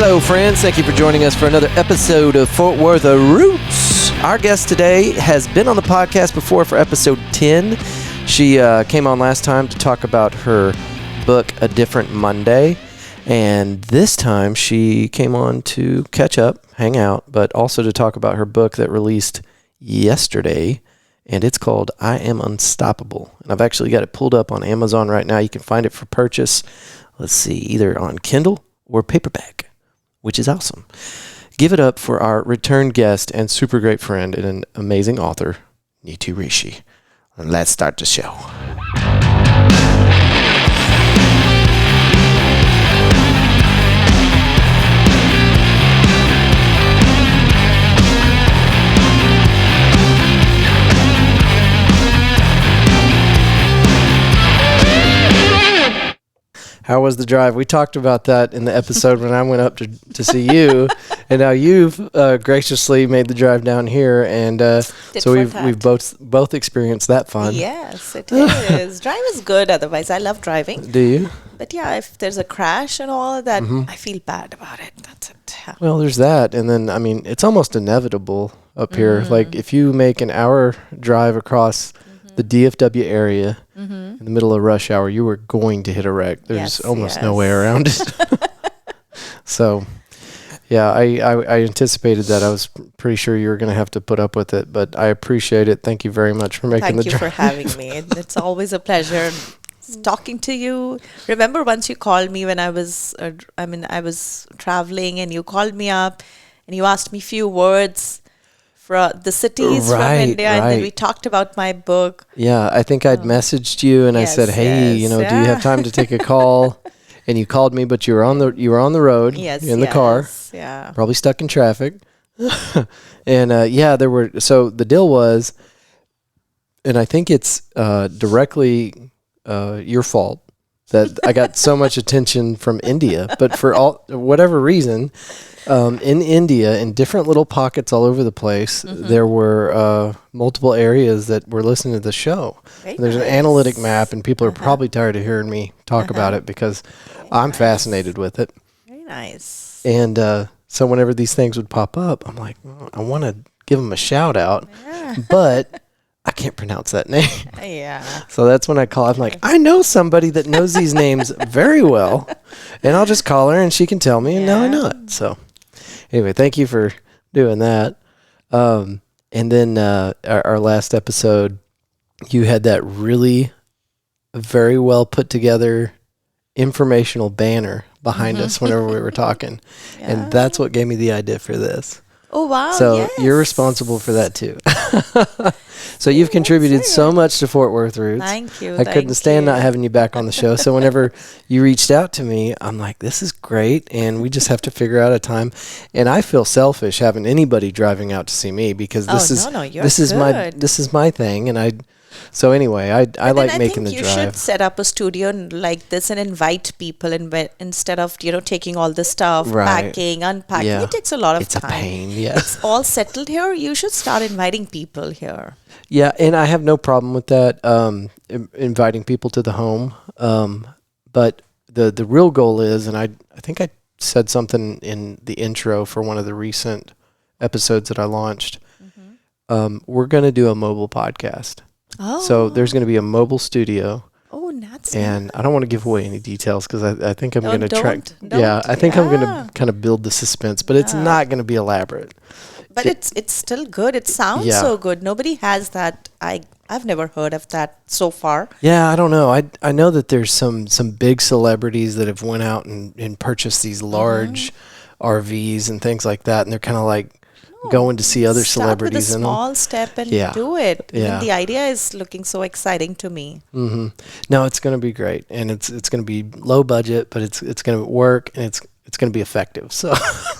Hello, friends. Thank you for joining us for another episode of Fort Worth Roots. Our guest today has been on the podcast before for episode 10. She came on last time to talk about her book, A Different Monday. And this time she came on to catch up, hang out, but also to talk about her book that released yesterday. And it's called I Am Unstoppable. And I've actually got it pulled up on Amazon right now. You can find it for purchase, let's see, either on Kindle or paperback, which is awesome. Give it up for our return guest and super great friend and an amazing author, Neetu Rishi. And let's start the show. How was the drive? We talked about that in the episode when I went up to see you, and now you've graciously made the drive down here, and so we've both experienced that fun. Yes, it is. Drive is good. Otherwise, I love driving. Do you? But yeah, if there's a crash and all that, I feel bad about it. That's it. Yeah. Well, there's that, and then I mean, it's almost inevitable up here. Like if you make an hour drive across the DFW area in the middle of rush hour, you were going to hit a wreck. There's almost no way around it. So, yeah, I anticipated that. I was pretty sure you were going to have to put up with it, but I appreciate it. Thank you very much for making the drive. Thank you for having me. It's always a pleasure talking to you. Remember once you called me when I was traveling, and you called me up and you asked me a few words for the cities from India, and then we talked about my book. Yeah, I think I'd messaged you, and I said, "Hey, do you have time to take a call?" And you called me, but you were on the road, in the car, probably stuck in traffic. And there were. So the deal was, and I think it's directly your fault that I got so much attention from India, but for whatever reason. In India, in different little pockets all over the place, there were multiple areas that were listening to the show. There's an analytic map, and people are probably tired of hearing me talk about it because I'm fascinated with it. Very nice. And so whenever these things would pop up, I'm like, I want to give them a shout out, but I can't pronounce that name. Yeah. So that's when I call. I'm like, I know somebody that knows these names very well, and I'll just call her, and she can tell me, and now I know it. So. Anyway, thank you for doing that. And then our last episode, you had that really very well put together informational banner behind us whenever we were talking. Yeah. And that's what gave me the idea for this. Oh, wow. So you're responsible for that too. So you've contributed so much to Fort Worth Roots. Thank you. I couldn't stand not having you back on the show. So whenever you reached out to me, I'm like, this is great. And we just have to figure out a time. And I feel selfish having anybody driving out to see me because this is my thing. And so anyway, I like making the drive. You should set up a studio like this and invite people instead of taking all the stuff, packing, unpacking. Yeah. It takes a lot of time. It's a pain. Yeah. It's all settled here. You should start inviting people here. Yeah, and I have no problem with that. Inviting people to the home. But the real goal is, and I think I said something in the intro for one of the recent episodes that I launched. We're going to do a mobile podcast. Oh. So there's going to be a mobile studio. Oh, that's and I don't want to give away any details because I think I'm going to try. Yeah, I think I'm going to kind of build the suspense, but it's not going to be elaborate. But it's still good. It sounds so good. Nobody has that. I've never heard of that so far. Yeah, I don't know. I know that there's some big celebrities that have went out and purchased these large RVs and things like that, and they're kind of like going to see other celebrities in them. Start with a small step and do it. Yeah. The idea is looking so exciting to me. No, it's going to be great, and it's going to be low budget, but it's going to work, and it's going to be effective. So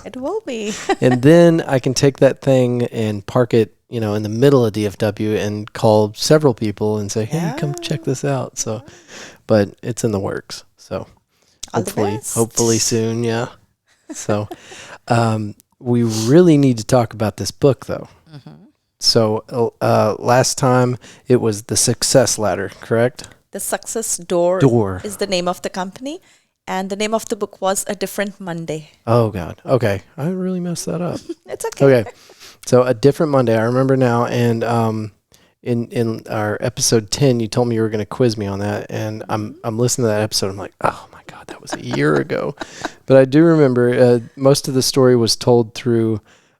it will be. And then I can take that thing and park it, in the middle of DFW and call several people and say, "Hey, come check this out." So, but it's in the works. So hopefully soon. Yeah. So, we really need to talk about this book, though. So last time it was The Success Ladder, correct? The Success Door is the name of the company. And the name of the book was A Different Monday. Oh, God. Okay. I really messed that up. It's okay. Okay. So A Different Monday, I remember now. And in our episode 10, you told me you were going to quiz me on that. And I'm listening to that episode. I'm like, oh, my God, that was a year ago. But I do remember most of the story was told through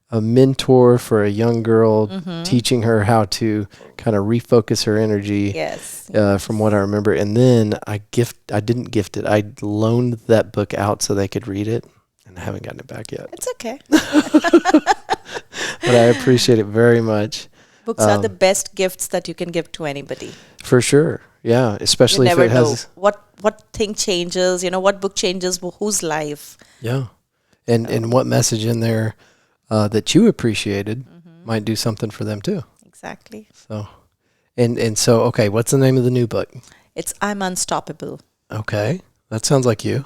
a mentor for a young girl, teaching her how to kind of refocus her energy. Yes. From what I remember. And then I didn't gift it. I loaned that book out so they could read it, and I haven't gotten it back yet. It's okay. But I appreciate it very much. Books are the best gifts that you can give to anybody. For sure. Yeah. Especially if it has what thing changes, what book changes whose life. Yeah. And what message in there that you appreciated might do something for them too. Exactly. So, and so, okay, what's the name of the new book? It's I'm Unstoppable. Okay. That sounds like you.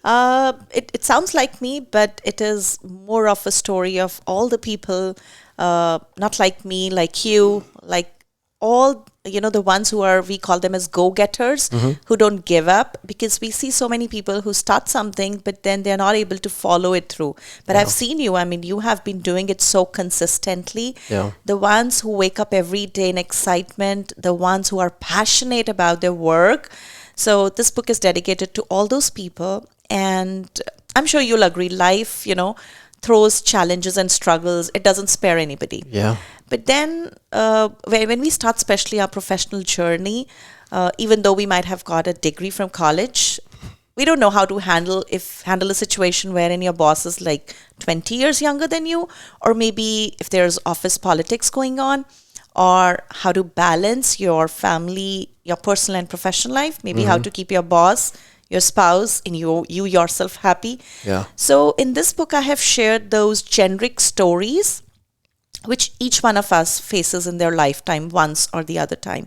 It sounds like me, but it is more of a story of all the people, not like me, like you, like all, the ones we call them as go-getters, who don't give up, because we see so many people who start something, but then they're not able to follow it through. But I've seen you. I mean, you have been doing it so consistently. Yeah. The ones who wake up every day in excitement, the ones who are passionate about their work. So this book is dedicated to all those people. And I'm sure you'll agree, life, throws challenges and struggles. It doesn't spare anybody. Yeah. But then when we start, especially our professional journey, even though we might have got a degree from college, we don't know how to handle a situation wherein your boss is like 20 years younger than you, or maybe if there's office politics going on, or how to balance your family, your personal and professional life, maybe how to keep your boss, your spouse, and you yourself happy. Yeah. So in this book, I have shared those generic stories which each one of us faces in their lifetime once or the other time.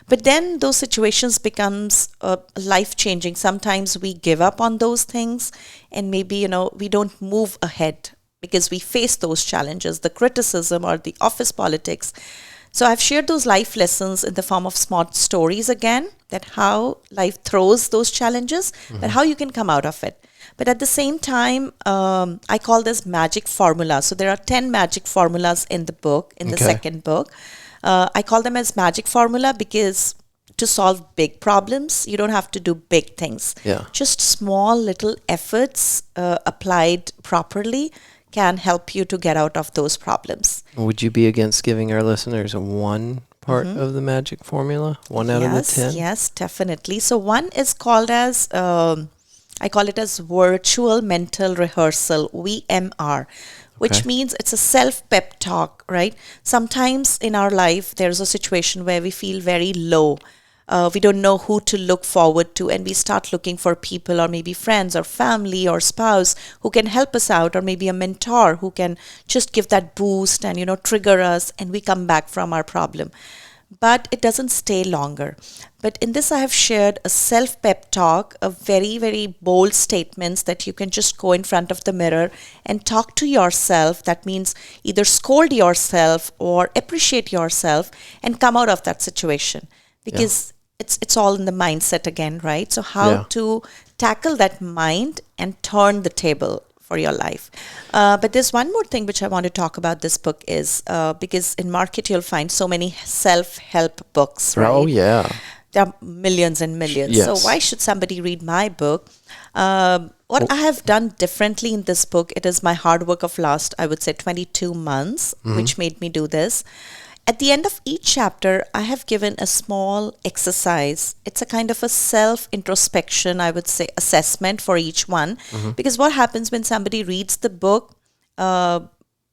But then those situations becomes life-changing. Sometimes we give up on those things, and maybe, we don't move ahead because we face those challenges, the criticism or the office politics. So I've shared those life lessons in the form of small stories again, that how life throws those challenges, but how you can come out of it. But at the same time, I call this magic formula. So there are 10 magic formulas in the book, in the second book. I call them as magic formula because to solve big problems, you don't have to do big things. Yeah. Just small little efforts applied properly can help you to get out of those problems. Would you be against giving our listeners one part of the magic formula? One out of the 10? Yes, definitely. So one is called as, I call it as virtual mental rehearsal, VMR, which means it's a self-pep talk, right? Sometimes in our life, there's a situation where we feel very low. We don't know who to look forward to, and we start looking for people, or maybe friends or family or spouse who can help us out, or maybe a mentor who can just give that boost and, trigger us, and we come back from our problem. But it doesn't stay longer. But in this, I have shared a self-pep talk, a very, very bold statements that you can just go in front of the mirror and talk to yourself. That means either scold yourself or appreciate yourself and come out of that situation. Because it's all in the mindset again, right? So how to tackle that mind and turn the table for your life. But there's one more thing which I want to talk about this book is because in market you'll find so many self-help books, right? Oh, yeah. There are millions and millions. Yes. So why should somebody read my book? What I have done differently in this book, it is my hard work of last, I would say, 22 months, which made me do this. At the end of each chapter, I have given a small exercise. It's a kind of a self-introspection, I would say, assessment for each one. Because what happens when somebody reads the book,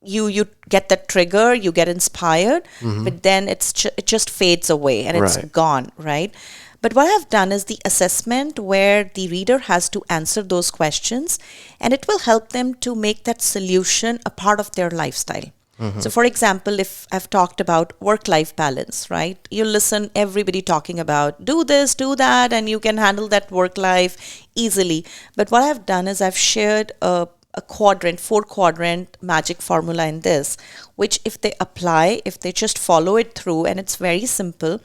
you get that trigger, you get inspired, but then it just fades away and it's gone, right? But what I've done is the assessment where the reader has to answer those questions, and it will help them to make that solution a part of their lifestyle. So for example, if I've talked about work-life balance, right? You listen everybody talking about do this, do that, and you can handle that work life easily. But what I've done is I've shared a quadrant, 4-quadrant magic formula in this, which if they apply, if they just follow it through, and it's very simple,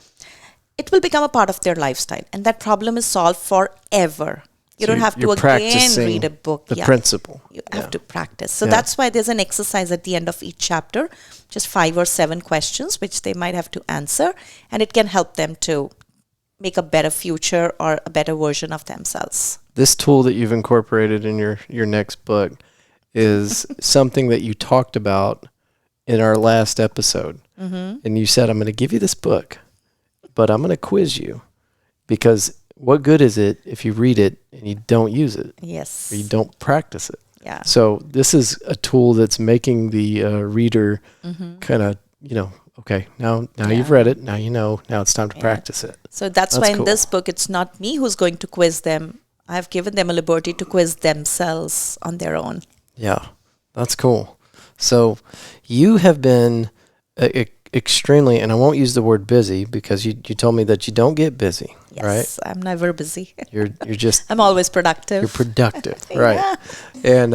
it will become a part of their lifestyle. And that problem is solved forever. You don't have to you're again practicing read a book. the principle. You have to practice. So Yeah. that's why there's an exercise at the end of each chapter, just 5 or 7 questions, which they might have to answer. And it can help them to make a better future or a better version of themselves. This tool that you've incorporated in your next book is something that you talked about in our last episode. And you said, I'm going to give you this book, but I'm going to quiz you, because what good is it if you read it and you don't use it? Yes. Or you don't practice it? Yeah. So this is a tool that's making the reader kind of, okay, now you've read it, now you know, now it's time to practice it. So that's why in this book, it's not me who's going to quiz them. I've given them a liberty to quiz themselves on their own. Yeah, that's cool. So you have been extremely, and I won't use the word busy, because you told me that you don't get busy, Yes, right? I'm never busy. You're just I'm always productive. You're productive, right? And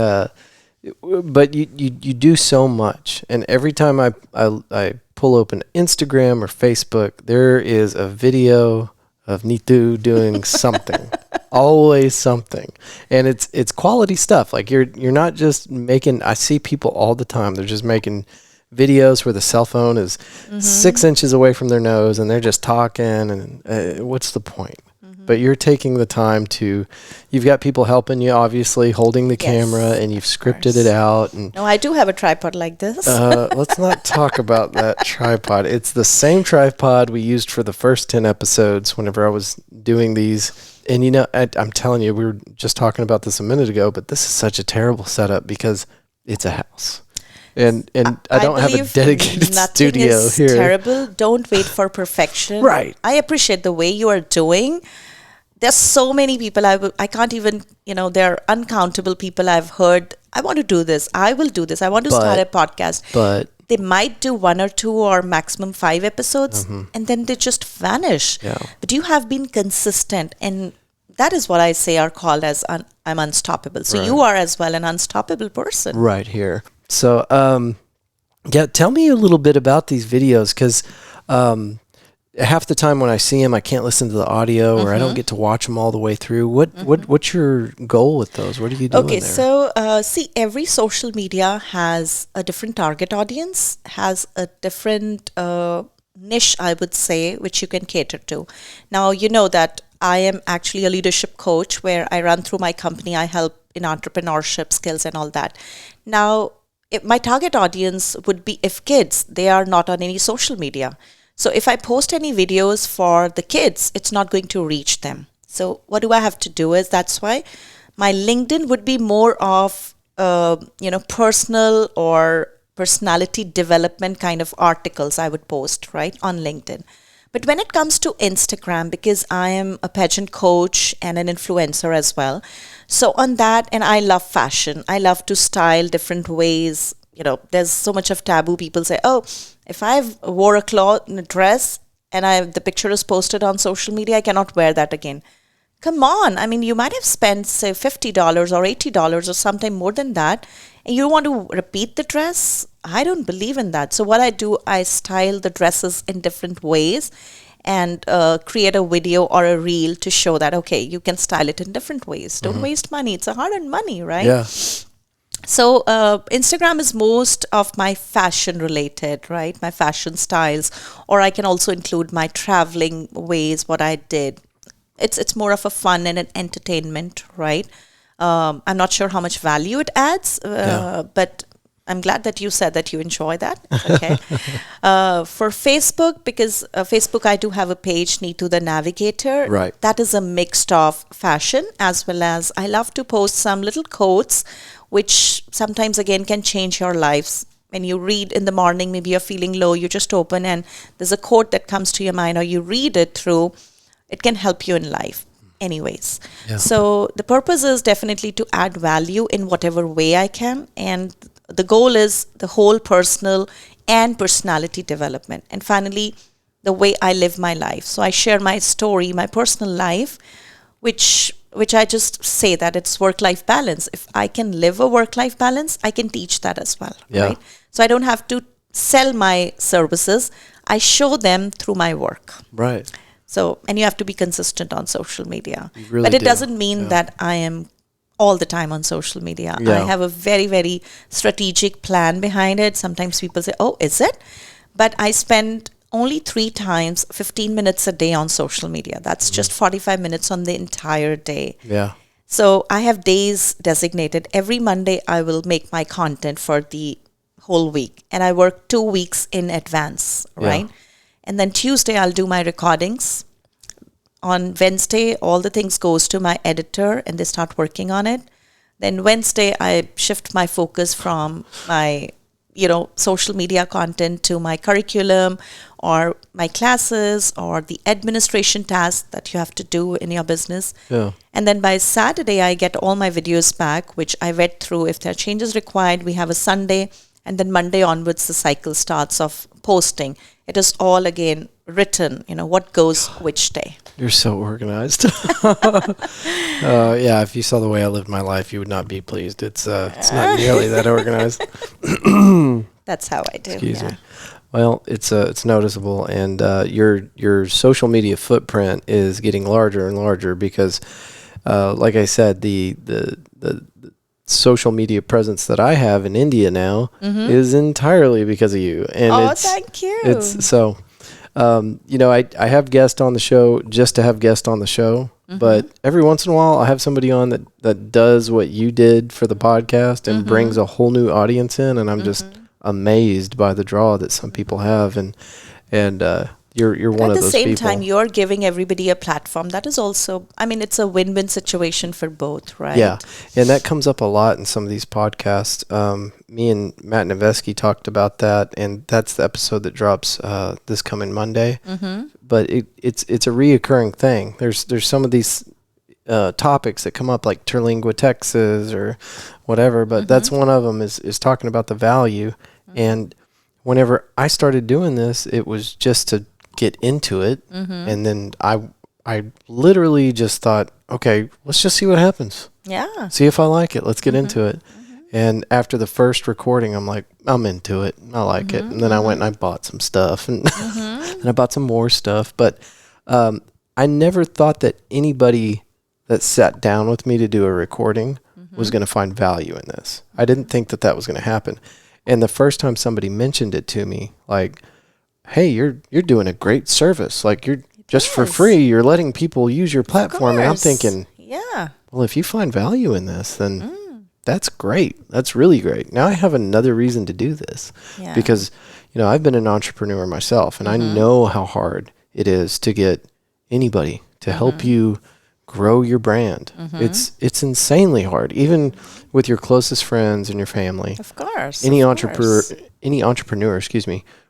but you do so much, and every time I pull open Instagram or Facebook, there is a video of Neetu doing something. Always something. And it's quality stuff. Like you're not just making, I see people all the time, they're just making videos where the cell phone is 6 inches away from their nose and they're just talking, and what's the point? But you're taking the time you've got people helping you, obviously, holding the camera, and you've scripted it out. And no, I do have a tripod like this. let's not talk about that tripod. It's the same tripod we used for the first 10 episodes whenever I was doing these. And I'm telling you, we were just talking about this a minute ago, but this is such a terrible setup because it's a house. And I don't have a dedicated studio is here. Terrible. Don't wait for perfection. Right. I appreciate the way you are doing. There's so many people I can't even, there are uncountable people I've heard, I want to do this. I will do this. I want to start a podcast. But they might do 1 or 2 or maximum 5 episodes, and then they just vanish. Yeah. But you have been consistent, and that is what I say are called as I'm unstoppable. So you are as well an unstoppable person. Right here. So, tell me a little bit about these videos, because half the time when I see them, I can't listen to the audio, or I don't get to watch them all the way through. What's your goal with those? What are you doing there? Okay, so see, every social media has a different target audience, has a different niche, I would say, which you can cater to. Now, you know that I am actually a leadership coach where I run through my company. I help in entrepreneurship skills and all that. Now, my target audience would be if kids, they are not on any social media. So if I post any videos for the kids, it's not going to reach them. So what do I have to do is, that's why my LinkedIn would be more of, personal or personality development kind of articles I would post, right, on LinkedIn. But when it comes to Instagram, because I am a pageant coach and an influencer as well, so on that, and I love fashion. I love to style different ways. There's so much of taboo. People say, oh, if I've wore a dress and the picture is posted on social media, I cannot wear that again. Come on. I mean, you might have spent, say, $50 or $80 or something more than that, and you want to repeat the dress? I don't believe in that. So what I do, I style the dresses in different ways and create a video or a reel to show that, okay, you can style it in different ways. Don't waste money. It's a hard-earned money, right? Yeah. So Instagram is most of my fashion related, right? My fashion styles, or I can also include my traveling ways, what I did. It's more of a fun and an entertainment, right? I'm not sure how much value it adds, but I'm glad that you said that you enjoy that. Okay. For Facebook, because Facebook, I do have a page, Neetu the Navigator. Right. That is a mix of fashion, as well as I love to post some little quotes, which sometimes again can change your lives. When you read in the morning, maybe you're feeling low, you just open and there's a quote that comes to your mind, or you read it through, it can help you in life. Anyways, so the purpose is definitely to add value in whatever way I can, and the goal is the whole personal and personality development, and finally the way I live my life. So I share my story, my personal life, which I just say that it's work-life balance. If I can live a work-life balance, I can teach that as well, right? So I don't have to sell my services. I show them through my work. Right. So, and you have to be consistent on social media. Really but it do. doesn't mean that I am all the time on social media. I have a very, very strategic plan behind it. Sometimes people say, oh, is it? But I spend only 3 times 15 minutes a day on social media. That's just 45 minutes on the entire day. Yeah. So I have days designated. Every Monday, I will make my content for the whole week. And I work 2 weeks in advance, right? And then Tuesday, I'll do my recordings. On Wednesday, all the things goes to my editor and they start working on it. Then Wednesday, I shift my focus from my, social media content to my curriculum or my classes or the administration tasks that you have to do in your business. Yeah. And then by Saturday, I get all my videos back, which I read through. If there are changes required, we have a Sunday. And then Monday onwards, the cycle starts of posting. It is all again written, what goes which day. You're so organized. Yeah, if you saw the way I lived my life, you would not be pleased. It's not nearly that organized. That's how I do. Excuse me. Well, it's noticeable, and your social media footprint is getting larger and larger because, like I said, the social media presence that I have in India now is entirely because of you. And thank you. It's so, I have guests on the show just to have guests on the show, but every once in a while I have somebody on that does what you did for the podcast and brings a whole new audience in, and I'm just amazed by the draw that some people have, and you're one of those people. At the same time, you're giving everybody a platform. That is also, it's a win-win situation for both, right? Yeah, and that comes up a lot in some of these podcasts. Me and Matt Novesky talked about that, and that's the episode that drops this coming Monday. But it's a reoccurring thing. There's some of these topics that come up like Terlingua, Texas, or whatever, but that's one of them is talking about the value. And whenever I started doing this, it was just to get into it, and then I literally just thought, okay, let's just see what happens. Yeah. See if I like it. Let's get into it. And after the first recording, I'm like, I'm into it. I like it. And then I went and I bought some stuff, and and I bought some more stuff. But I never thought that anybody that sat down with me to do a recording was going to find value in this. I didn't think that was going to happen. And the first time somebody mentioned it to me, like, hey, you're doing a great service. Like, you're just for free, you're letting people use your platform. And I'm thinking, well, if you find value in this, then that's great. That's really great. Now I have another reason to do this because, I've been an entrepreneur myself, and I know how hard it is to get anybody to help you grow your brand. It's insanely hard, even with your closest friends and your family. Of course. Any entrepreneur,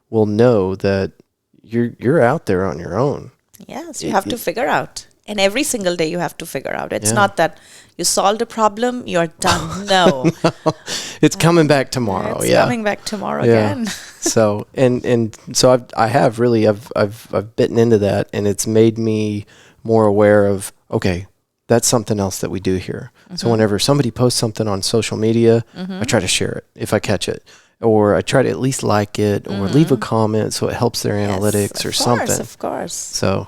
will know that you're out there on your own. Yes, you have to figure out. And every single day you have to figure out. It's not that you solved a problem, you're done. No. It's coming back tomorrow. It's coming back tomorrow again. So so I've bitten into that, and it's made me more aware of, okay, that's something else that we do here. So whenever somebody posts something on social media, I try to share it if I catch it, or I try to at least like it, or leave a comment so it helps their analytics or something. Of course. So,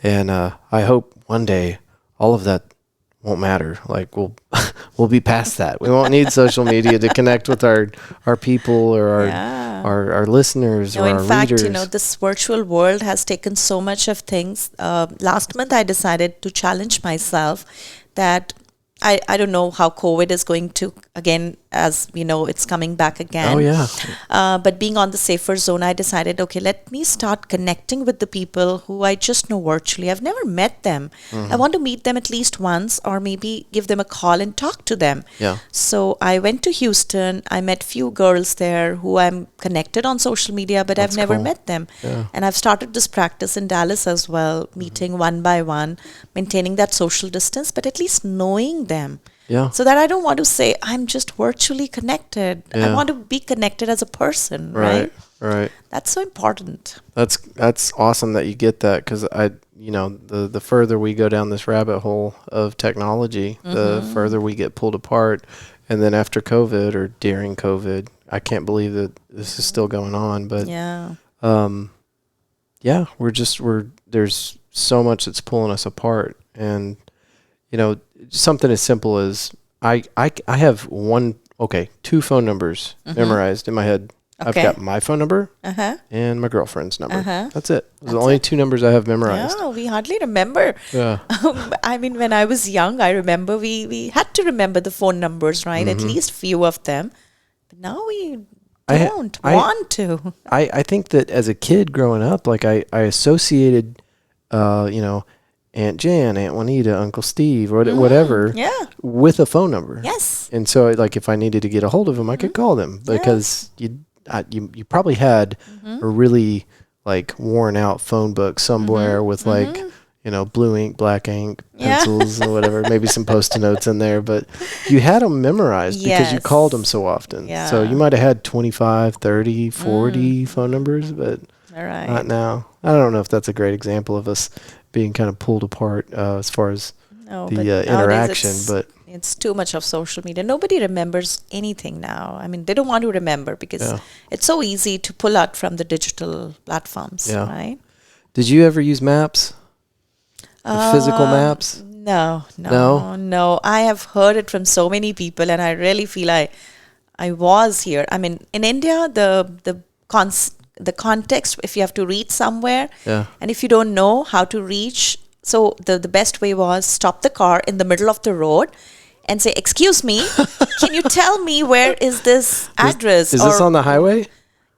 and I hope one day all of that won't matter. Like we'll be past that. We won't need social media to connect with our people or our listeners or our readers. In fact, this virtual world has taken so much of things. Last month, I decided to challenge myself that I don't know how COVID is going to, again, as we know, it's coming back again. Oh, yeah. But being on the safer zone, I decided, okay, let me start connecting with the people who I just know virtually. I've never met them. I want to meet them at least once, or maybe give them a call and talk to them. Yeah. So I went to Houston. I met few girls there who I'm connected on social media, but I've never met them. Yeah. And I've started this practice in Dallas as well, meeting one by one, maintaining that social distance, but at least knowing them. Yeah. So that I don't want to say I'm just virtually connected. I want to be connected as a person, right? Right. That's so important. That's awesome that you get that, because the further we go down this rabbit hole of technology, the further we get pulled apart. And then after COVID or during COVID, I can't believe that this is still going on, but there's so much that's pulling us apart. And, you know, something as simple as I have two phone numbers memorized in my head. Okay. I've got my phone number and my girlfriend's number. That's it. Those are the only 2 numbers I have memorized. Yeah, we hardly remember. Yeah. I mean, when I was young, I remember we had to remember the phone numbers, right? At least few of them. But now we don't want to. I think that as a kid growing up, like I associated, you know, Aunt Jan, Aunt Juanita, Uncle Steve, or whatever, with a phone number. Yes. And so, like, if I needed to get a hold of them, I could call them because you probably had a really like worn out phone book somewhere with like, you know, blue ink, black ink, pencils or whatever, maybe some Post-it notes in there, but you had them memorized because you called them so often. Yeah. So you might have had 25, 30, 40 phone numbers, but not now. I don't know if that's a great example of us being kind of pulled apart as far as the interaction, but it's too much of social media. Nobody remembers anything now. I mean, they don't want to remember because it's so easy to pull out from the digital platforms, right? Did you ever use maps? Physical maps? No. I have heard it from so many people, and I really feel I was here. I mean, in India, the context, if you have to reach somewhere, and if you don't know how to reach, so the best way was stop the car in the middle of the road and say, "Excuse me, can you tell me where is this address?" Is this on the highway?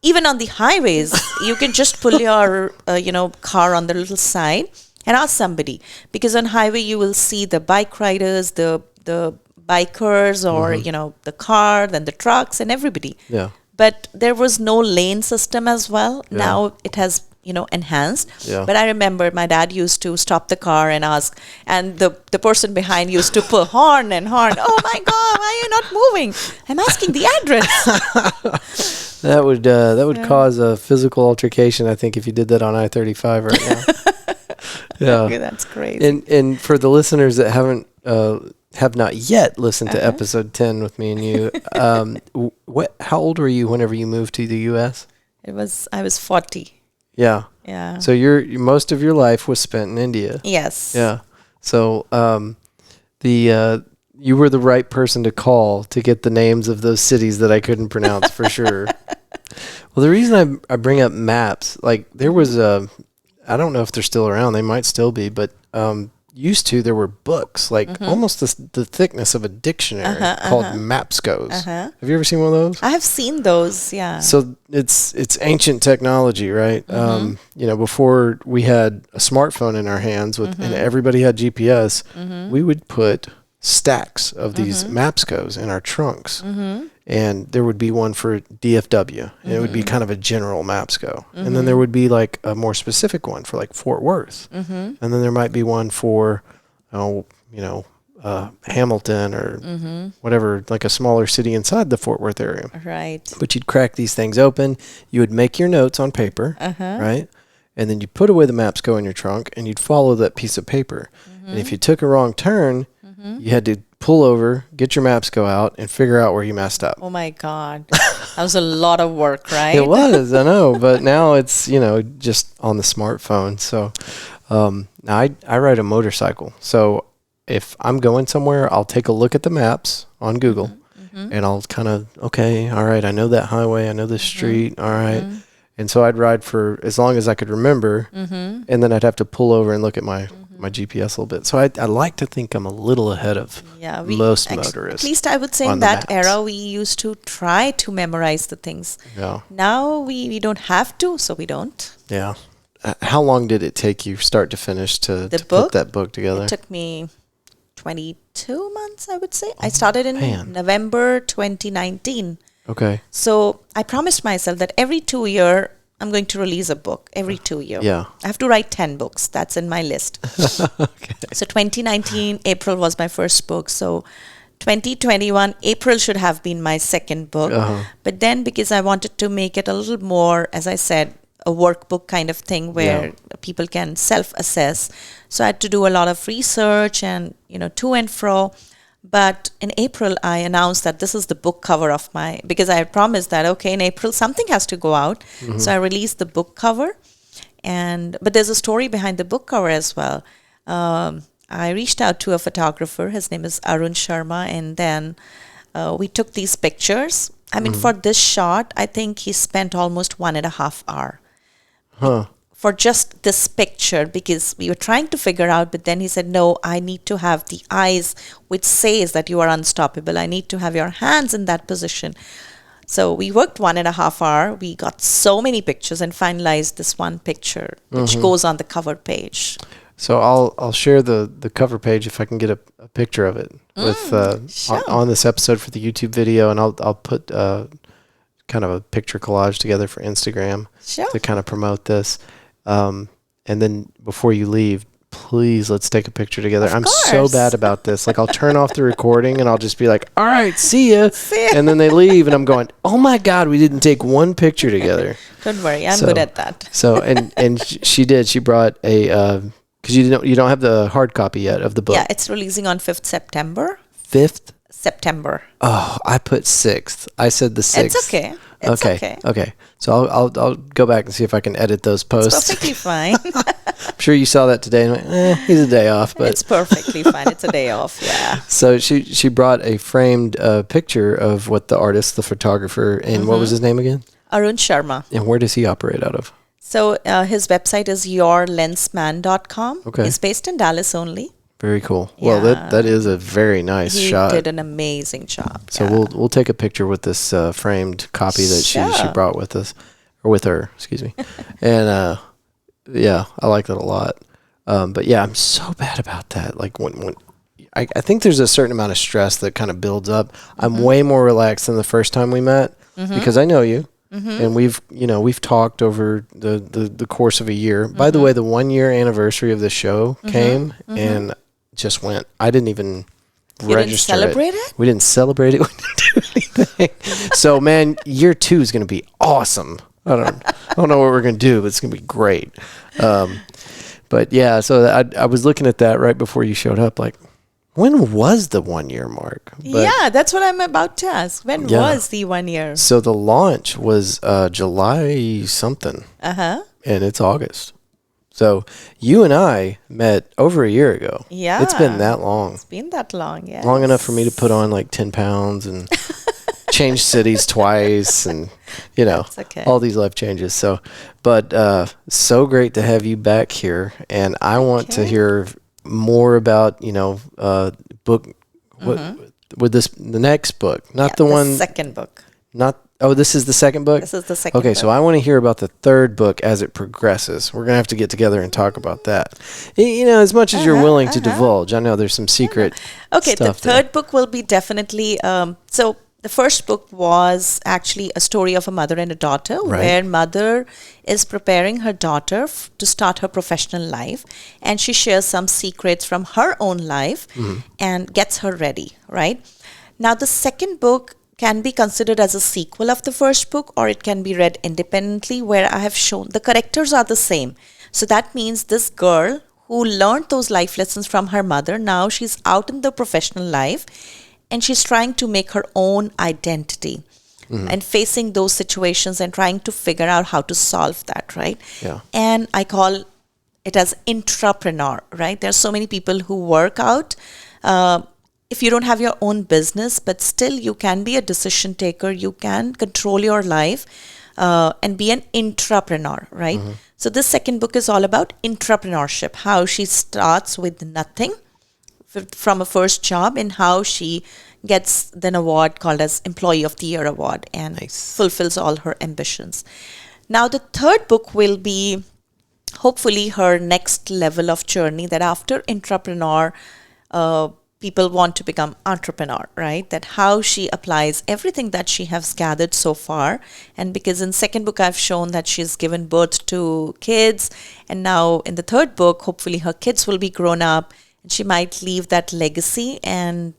Even on the highways, you can just pull your car on the little side and ask somebody, because on highway you will see the bike riders, the bikers, or the car, then the trucks and everybody. Yeah. But there was no lane system as well. Yeah. Now it has enhanced. Yeah. But I remember my dad used to stop the car and ask, and the person behind used to pull horn and horn. "Oh my God, why are you not moving? I'm asking the address." That would cause a physical altercation, I think, if you did that on I-35 right now. Yeah, okay, that's crazy. And for the listeners that have not yet listened to episode 10 with me and you, how old were you whenever you moved to the U.S.? I was 40. Yeah. Yeah. So most of your life was spent in India. Yes. Yeah. So you were the right person to call to get the names of those cities that I couldn't pronounce for sure. Well, the reason I bring up maps, like there was I don't know if they're still around. They might still be, but there were books like almost the thickness of a dictionary called Mapscos. Have you ever seen one of those? I have seen those, yeah. So it's ancient technology, right? Before we had a smartphone in our hands and everybody had GPS, we would put stacks of these Mapscos in our trunks. And there would be one for DFW, and it would be kind of a general Mapsco. And then there would be like a more specific one for like Fort Worth. And then there might be one for, Hamilton or whatever, like a smaller city inside the Fort Worth area. Right. But you'd crack these things open. You would make your notes on paper, right? And then you'd put away the Mapsco in your trunk, and you'd follow that piece of paper. And if you took a wrong turn, you had to pull over, get your Mapsco out, and figure out where you messed up. Oh my God. That was a lot of work, right? It was, I know. But now it's, just on the smartphone. So now I ride a motorcycle. So if I'm going somewhere, I'll take a look at the maps on Google. And I'll kind of, okay, all right, I know that highway, I know this street, all right. And so I'd ride for as long as I could remember, and then I'd have to pull over and look at my GPS a little bit. So I like to think I'm a little ahead of most motorists. At least I would say in that era, we used to try to memorize the things. Yeah. Now we don't have to, so we don't. Yeah. How long did it take you start to finish to put that book together? It took me 22 months, I would say. I started in November 2019. Okay. So I promised myself that every 2 years, I'm going to release a book every 2 years. Yeah. I have to write 10 books. That's in my list. Okay. So 2019, April was my first book. So 2021, April should have been my second book. But then because I wanted to make it a little more, as I said, a workbook kind of thing where people can self-assess. So I had to do a lot of research and, to and fro. But in April, I announced that this is the book cover of because I had promised that, okay, in April, something has to go out. So I released the book cover. But there's a story behind the book cover as well. I reached out to a photographer. His name is Arun Sharma, and then we took these pictures. I mean, for this shot, I think he spent almost 1.5 hours for just this picture, because we were trying to figure out, but then he said, no, I need to have the eyes which says that you are unstoppable. I need to have your hands in that position. So we worked 1.5 hours. We got so many pictures and finalized this one picture, which goes on the cover page. So I'll share the cover page if I can get a picture of it with on this episode for the YouTube video, and I'll put kind of a picture collage together for Instagram to kind of promote this. And then before you leave, please let's take a picture together. I'm so bad about this. Like, I'll turn off the recording and I'll just be like, all right, see ya. And then they leave and I'm going, oh my God, we didn't take one picture together. Don't worry, I'm good at that. So, and she did. She brought a, because you don't have the hard copy yet of the book. Yeah, it's releasing on 5th September. 5th? September. Oh, I put 6th. I said the 6th. It's okay. It's okay. So I'll go back and see if I can edit those posts. It's perfectly fine. I'm sure you saw that today and went, he's a day off. But it's perfectly fine. It's a day off, yeah. So she brought a framed picture of what the artist, the photographer, and what was his name again? Arun Sharma. And where does he operate out of? So his website is yourlensman.com. Okay. He's based in Dallas only. Very cool. Yeah. Well, that is a very nice shot. He did an amazing job. So we'll take a picture with this framed copy that she brought with us, or with her, excuse me. And I like that a lot. But yeah, I'm so bad about that. Like when I think there's a certain amount of stress that kind of builds up. I'm way more relaxed than the first time we met because I know you. And we've talked over the course of a year. By the way, the 1-year anniversary of the show came and just went. I didn't even register didn't celebrate it. We didn't celebrate it. We didn't do anything. So man, year 2 is going to be awesome. I don't know what we're going to do, but it's going to be great. But yeah, so I was looking at that right before you showed up, like, when was the 1-year mark? Yeah, that's what I'm about to ask. When was the 1 year? So the launch was July something. And it's August. So you and I met over a year ago. Yeah. It's been that long. It's been that long, yeah. Long enough for me to put on like 10 pounds and change cities twice and, all these life changes. So, but so great to have you back here. And I want to hear more about, book, with the next book, not the second book. This is the second book? This is the second book. Okay, so I want to hear about the third book as it progresses. We're going to have to get together and talk about that. As much as you're willing to divulge, I know there's some secret Okay, stuff the third book will be definitely, so the first book was actually a story of a mother and a daughter, where mother is preparing her daughter to start her professional life, and she shares some secrets from her own life and gets her ready, right? Now, the second book can be considered as a sequel of the first book, or it can be read independently, where I have shown the characters are the same. So that means this girl who learned those life lessons from her mother, now she's out in the professional life and she's trying to make her own identity and facing those situations and trying to figure out how to solve that, right? Yeah. And I call it as intrapreneur, right? There are so many people who work out. If you don't have your own business, but still you can be a decision taker, you can control your life and be an intrapreneur, right? So this second book is all about intrapreneurship, how she starts with nothing from a first job and how she gets an award called as Employee of the Year Award and fulfills all her ambitions. Now the third book will be hopefully her next level of journey, that after intrapreneur, people want to become entrepreneur, right? That how she applies everything that she has gathered so far. And because in second book, I've shown that she's given birth to kids. And now in the third book, hopefully her kids will be grown up and she might leave that legacy. And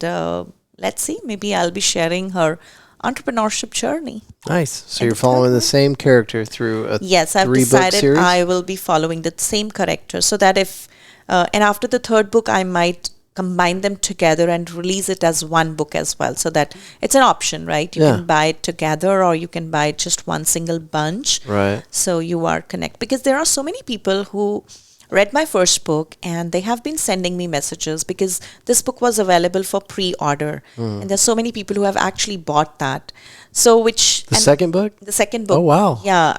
let's see, maybe I'll be sharing her entrepreneurship journey. Nice. So you're following the same character through a Yes, I've 3-book series? I will be following the same character, so that if, and after the third book, I might combine them together and release it as one book as well, so that it's an option, right? You can buy it together, or you can buy just one single bunch. Right. So you are connect, because there are so many people who read my first book and they have been sending me messages, because this book was available for pre-order, and there's so many people who have actually bought that. So the second book? The second book. Oh wow. Yeah,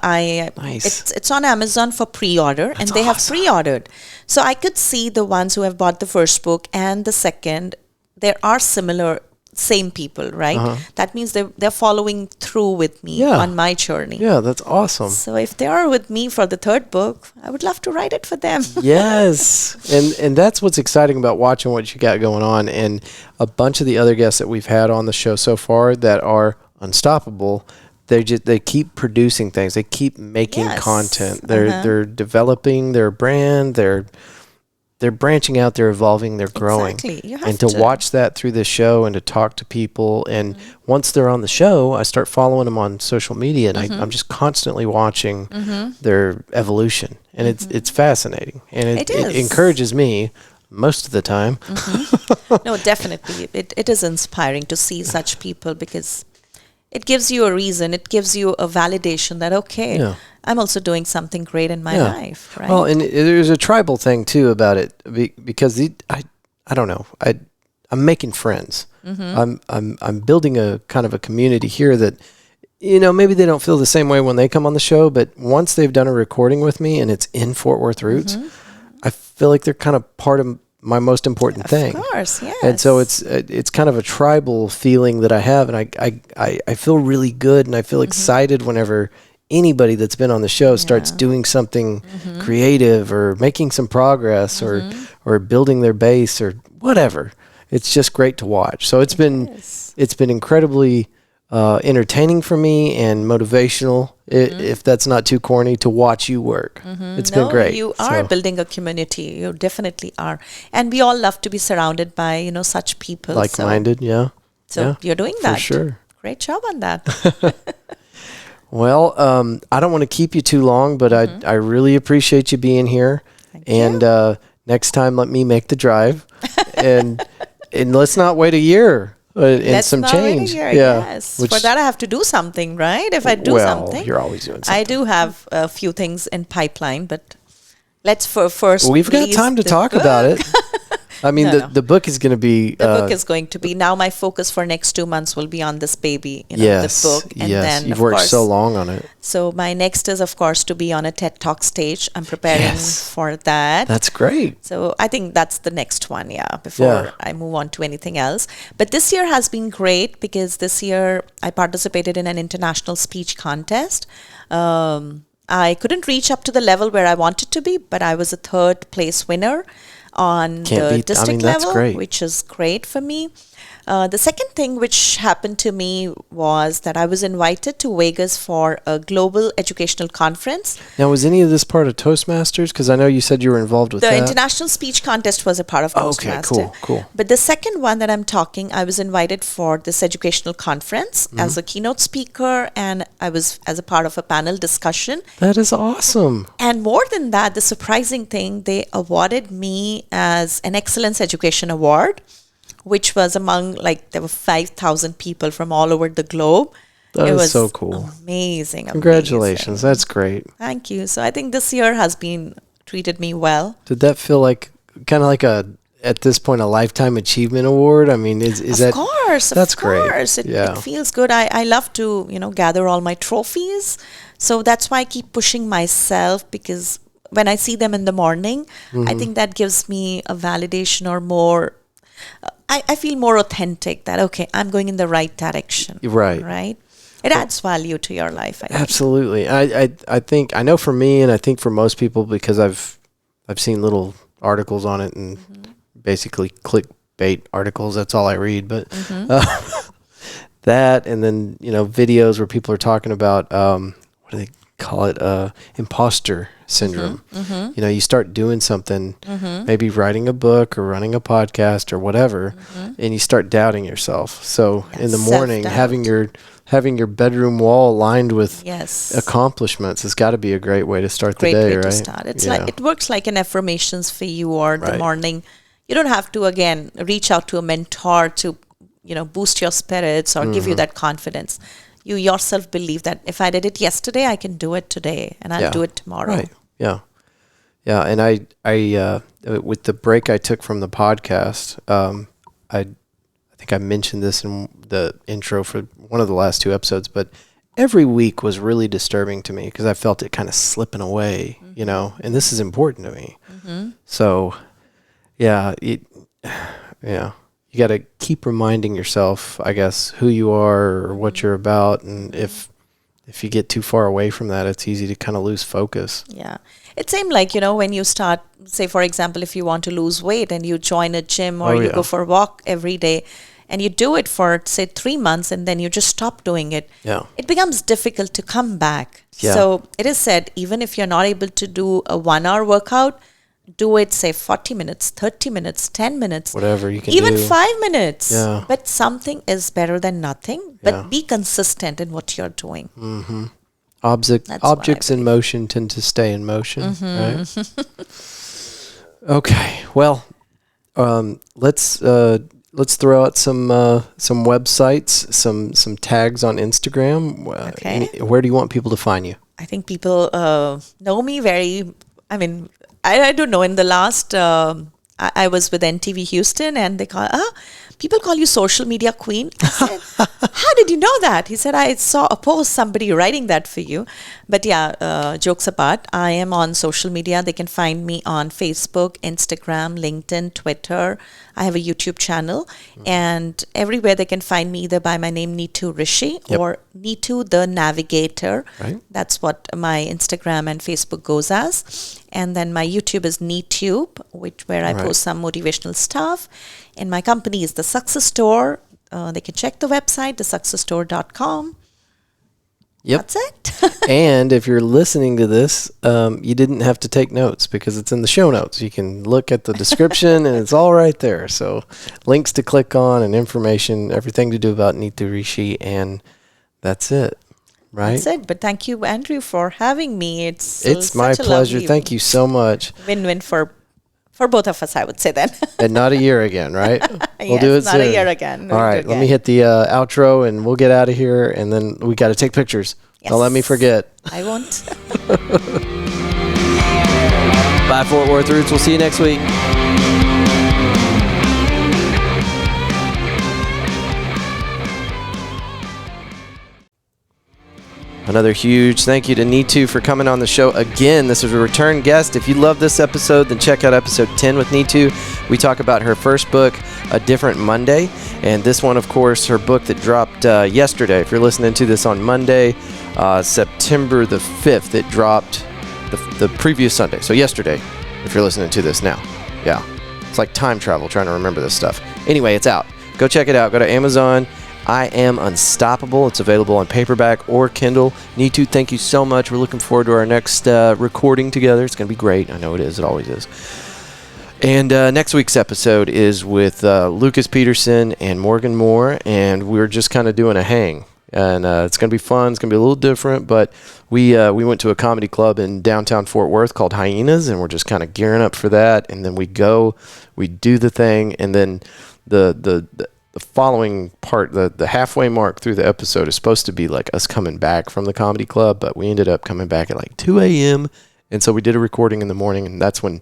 Nice. it's on Amazon for pre-order, and they have pre-ordered. So I could see the ones who have bought the first book and the second. There are same people, right? That means they're following through with me on my journey. Yeah, that's awesome. So if they are with me for the third book, I would love to write it for them. Yes. And that's what's exciting about watching what you got going on. And a bunch of the other guests that we've had on the show so far that are unstoppable, they keep producing things. They keep making content. They're developing their brand. They're branching out, they're evolving, they're growing. Exactly. You have and to watch that through the show and to talk to people. And once they're on the show, I start following them on social media, and I'm just constantly watching their evolution. And it's fascinating. And it encourages me most of the time. No, definitely. It is inspiring to see such people, because it gives you a reason. It gives you a validation that, I'm also doing something great in my life, right? Well, and there's a tribal thing too about it, because I don't know. I'm making friends. I'm building a kind of a community here that, maybe they don't feel the same way when they come on the show, but once they've done a recording with me and it's in Fort Worth Roots, I feel like they're kind of part of my most important thing. Of course, yes. And so it's kind of a tribal feeling that I have, and I feel really good, and I feel excited whenever anybody that's been on the show starts doing something creative or making some progress or building their base or whatever. It's just great to watch. So it's been incredibly entertaining for me and motivational, if that's not too corny, to watch you work. It's been great. You are building a community. You definitely are. And we all love to be surrounded by, such people. Like-minded, So you're doing that. For sure. Great job on that. Well, I don't want to keep you too long, but I really appreciate you being here. Thank you. And next time, let me make the drive. and let's not wait a year. And some change. Yes. For that, I have to do something, right? If I do something. You're always doing something. I do have a few things in pipeline, but let's first. We've got time to talk about it. I mean, the book is going to be... The book is going to be... Now my focus for next 2 months will be on this baby, the book. And then, you've worked so long on it. So my next is, of course, to be on a TED Talk stage. I'm preparing for that. That's great. So I think that's the next one, before I move on to anything else. But this year has been great, because this year I participated in an international speech contest. I couldn't reach up to the level where I wanted to be, but I was a third place winner on the district level, which is great for me. The second thing which happened to me was that I was invited to Vegas for a global educational conference. Now, was any of this part of Toastmasters? Because I know you said you were involved with that. The international speech contest was a part of Toastmasters. Okay, cool. But the second one that I'm talking, I was invited for this educational conference as a keynote speaker, and I was as a part of a panel discussion. That is awesome. And more than that, the surprising thing, they awarded me as an Excellence Education Award, which was among, there were 5,000 people from all over the globe. That is so cool. Amazing. Congratulations. That's great. Thank you. So I think this year has treated me well. Did that feel like kind of like at this point, a lifetime achievement award? I mean, is that... Of course. That's great. It feels good. I love to, gather all my trophies. So that's why I keep pushing myself, because when I see them in the morning, I think that gives me a validation or more... I feel more authentic that, okay, I'm going in the right direction. Right? It adds value to your life, I think. Absolutely. I think, I know for me, and I think for most people, because I've seen little articles on it and basically clickbait articles, that's all I read. But that, and then, videos where people are talking about, what do they call it? Imposter syndrome. You start doing something, maybe writing a book or running a podcast or whatever, and you start doubting yourself. So in the morning, having your bedroom wall lined with accomplishments has got to be a great way to start the day, right? To start. It's like it works like an affirmations for you, or the morning. You don't have to, again, reach out to a mentor to, boost your spirits or give you that confidence. You yourself believe that if I did it yesterday, I can do it today, and I'll do it tomorrow. Right. Yeah. Yeah. And I with the break I took from the podcast, I think I mentioned this in the intro for one of the last 2 episodes, but every week was really disturbing to me because I felt it kind of slipping away, and this is important to me. So, you got to keep reminding yourself, I guess, who you are or what you're about. And if you get too far away from that, it's easy to kind of lose focus. Yeah. It seemed like, when you start, say, for example, if you want to lose weight and you join a gym or you go for a walk every day, and you do it for, say, 3 months, and then you just stop doing it, it becomes difficult to come back. Yeah. So it is said, even if you're not able to do a 1-hour workout, do it, say, 40 minutes, 30 minutes, 10 minutes. Whatever you can even do. 5 minutes. Yeah. But something is better than nothing. But be consistent in what you're doing. Mm-hmm. Objects in motion tend to stay in motion, right? Okay. Well, let's throw out some websites, some tags on Instagram. Where do you want people to find you? I think people know me I don't know. In the last, I was with NTV Houston, and they people call you social media queen. I said, how did you know that? He said, I saw a post, somebody writing that for you. But jokes apart, I am on social media. They can find me on Facebook, Instagram, LinkedIn, Twitter. I have a YouTube channel, and everywhere they can find me either by my name, Neetu Rishi, or Neetu the Navigator. Right. That's what my Instagram and Facebook goes as. And then my YouTube is Neetube, where I post some motivational stuff. And my company is The Success Store. They can check the website, thesuccessstore.com. Yep. That's it. And if you're listening to this, you didn't have to take notes because it's in the show notes. You can look at the description and it's all right there. So links to click on and information, everything to do about Neetu Rishi, and that's it. Right? That's it. But thank you, Andrew, for having me. It's my pleasure. Thank you so much. Win-win for both of us, I would say then. And not a year again, right? We'll do it not soon. a year again. All right, let me hit the outro and we'll get out of here, and then we got to take pictures. Yes. Don't let me forget. I won't. Bye, Fort Worth Roots. We'll see you next week. Another huge thank you to Neetu for coming on the show again. This is a return guest. If you love this episode, then check out episode 10 with Neetu. We talk about her first book, A Different Monday. And this one, of course, her book that dropped yesterday. If you're listening to this on Monday, September the 5th, it dropped the previous Sunday. So yesterday, if you're listening to this now. Yeah. It's like time travel, trying to remember this stuff. Anyway, it's out. Go check it out. Go to Amazon. I Am Unstoppable. It's available on paperback or Kindle. Neetu, thank you so much. We're looking forward to our next recording together. It's going to be great. I know it is. It always is. And next week's episode is with Lucas Peterson and Morgan Moore, and we're just kind of doing a hang. And it's going to be fun. It's going to be a little different, but we went to a comedy club in downtown Fort Worth called Hyenas, and we're just kind of gearing up for that. And then we do the thing, and then the following part, the halfway mark through the episode is supposed to be like us coming back from the comedy club, but we ended up coming back at like 2 a.m. And so we did a recording in the morning, and that's when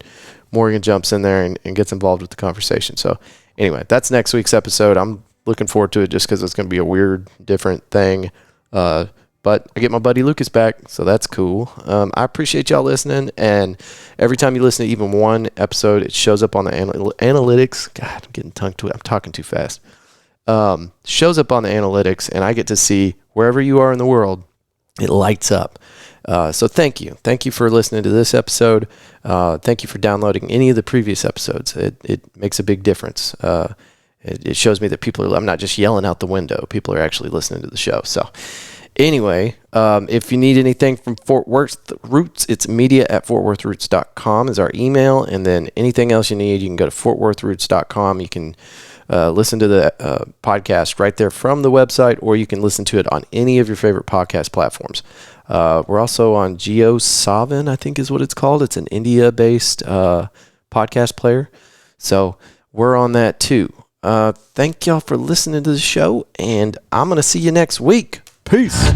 Morgan jumps in there and gets involved with the conversation. So anyway, that's next week's episode. I'm looking forward to it just because it's going to be a weird, different thing. But I get my buddy Lucas back, so that's cool. I appreciate y'all listening, and every time you listen to even one episode, it shows up on the analytics. God, I'm getting tongue-twisted. I'm talking too fast. Shows up on the analytics, and I get to see wherever you are in the world, it lights up. So thank you. Thank you for listening to this episode. Thank you for downloading any of the previous episodes. It makes a big difference. It shows me that I'm not just yelling out the window. People are actually listening to the show. So anyway, if you need anything from Fort Worth Roots, it's media@fortworthroots.com is our email. And then anything else you need, you can go to fortworthroots.com. You can listen to the podcast right there from the website, or you can listen to it on any of your favorite podcast platforms. We're also on GeoSavan, I think is what it's called. It's an India-based podcast player. So we're on that too. Thank y'all for listening to the show, and I'm going to see you next week. Peace.